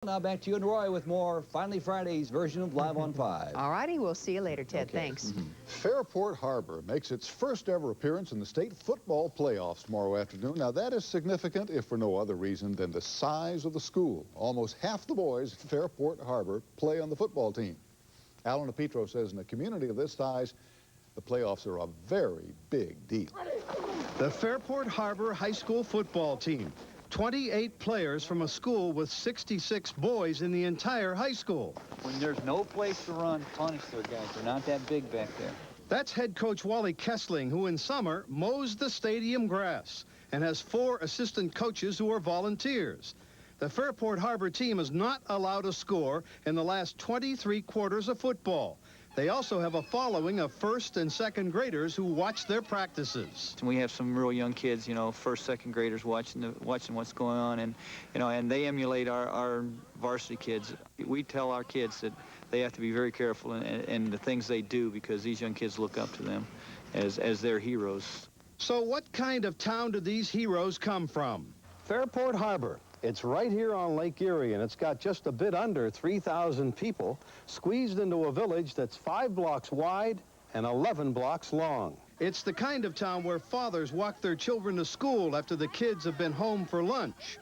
Now back to you and Roy with more Finally Friday's version of Live on 5. All righty, we'll see you later, Ted. Okay. Thanks. Fairport Harbor makes its first ever appearance in the state football playoffs tomorrow afternoon. Now that is significant if for no other reason than the size of the school. Almost half the boys at Fairport Harbor play on the football team. Alan DePietro says in a community of this size, the playoffs are a very big deal. The Fairport Harbor High School football team. 28 players from a school with 66 boys in the entire high school. When there's no place to run, punish their guys. They're not that big back there. That's head coach Wally Kessling, who in summer mows the stadium grass and has 4 assistant coaches who are volunteers. The Fairport Harbor team is not allowed to score in the last 23 quarters of football. They also have a following of first and second graders who watch their practices. We have some real young kids, you know, first, second graders watching what's going on, and you know, and they emulate our varsity kids. We tell our kids that they have to be very careful in the things they do because these young kids look up to them as their heroes. So what kind of town do these heroes come from? Fairport Harbor. It's right here on Lake Erie, and it's got just a bit under 3,000 people squeezed into a village that's 5 blocks wide and 11 blocks long. It's the kind of town where fathers walk their children to school after the kids have been home for lunch,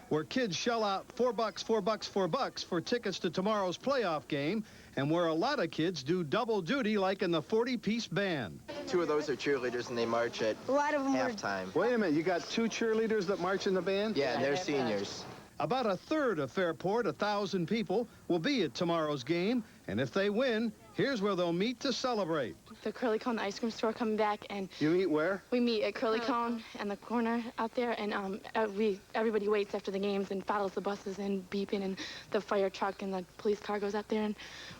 where kids shell out $4, $4 for tickets to tomorrow's playoff game, and where a lot of kids do double duty like in the 40-piece band. 2 of those are cheerleaders, and they march at halftime. Wait a minute, you got 2 cheerleaders that march in the band? Yeah, and they're seniors. About a third of Fairport, 1,000 people, will be at tomorrow's game, and if they win, here's where they'll meet to celebrate. The Curly Cone ice cream store coming back, and You meet where? we meet at Curly Cone and the corner out there, and everybody waits after the games and follows the buses and beeping, and the fire truck and the police car goes out there, and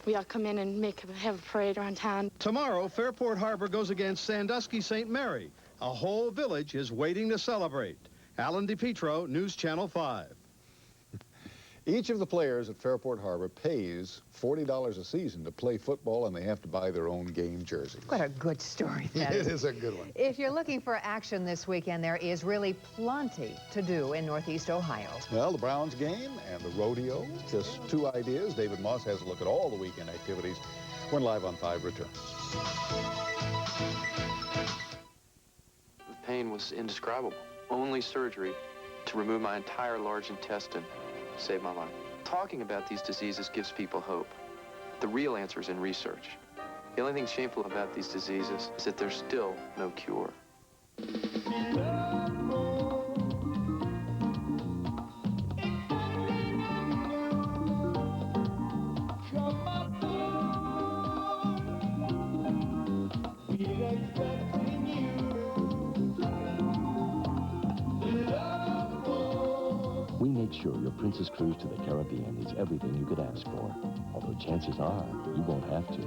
we all come in and have a parade around town. Tomorrow, Fairport Harbor goes against Sandusky St. Mary. A whole village is waiting to celebrate. Alan DePietro, News Channel 5. Each of the players at Fairport Harbor pays $40 a season to play football, and they have to buy their own game jerseys. What a good story that It is. is a good one. If you're looking for action this weekend, there is really plenty to do in Northeast Ohio. Well, the Browns game and the rodeo, just 2 ideas. David Moss has a look at all the weekend activities when Live on 5 returns. The pain was indescribable. Only surgery to remove my entire large intestine saved my life. Talking about these diseases gives people hope. The real answer is in research. The only thing shameful about these diseases is that there's still no cure. We made sure your Princess cruise to the Caribbean is everything you could ask for, although chances are you won't have to.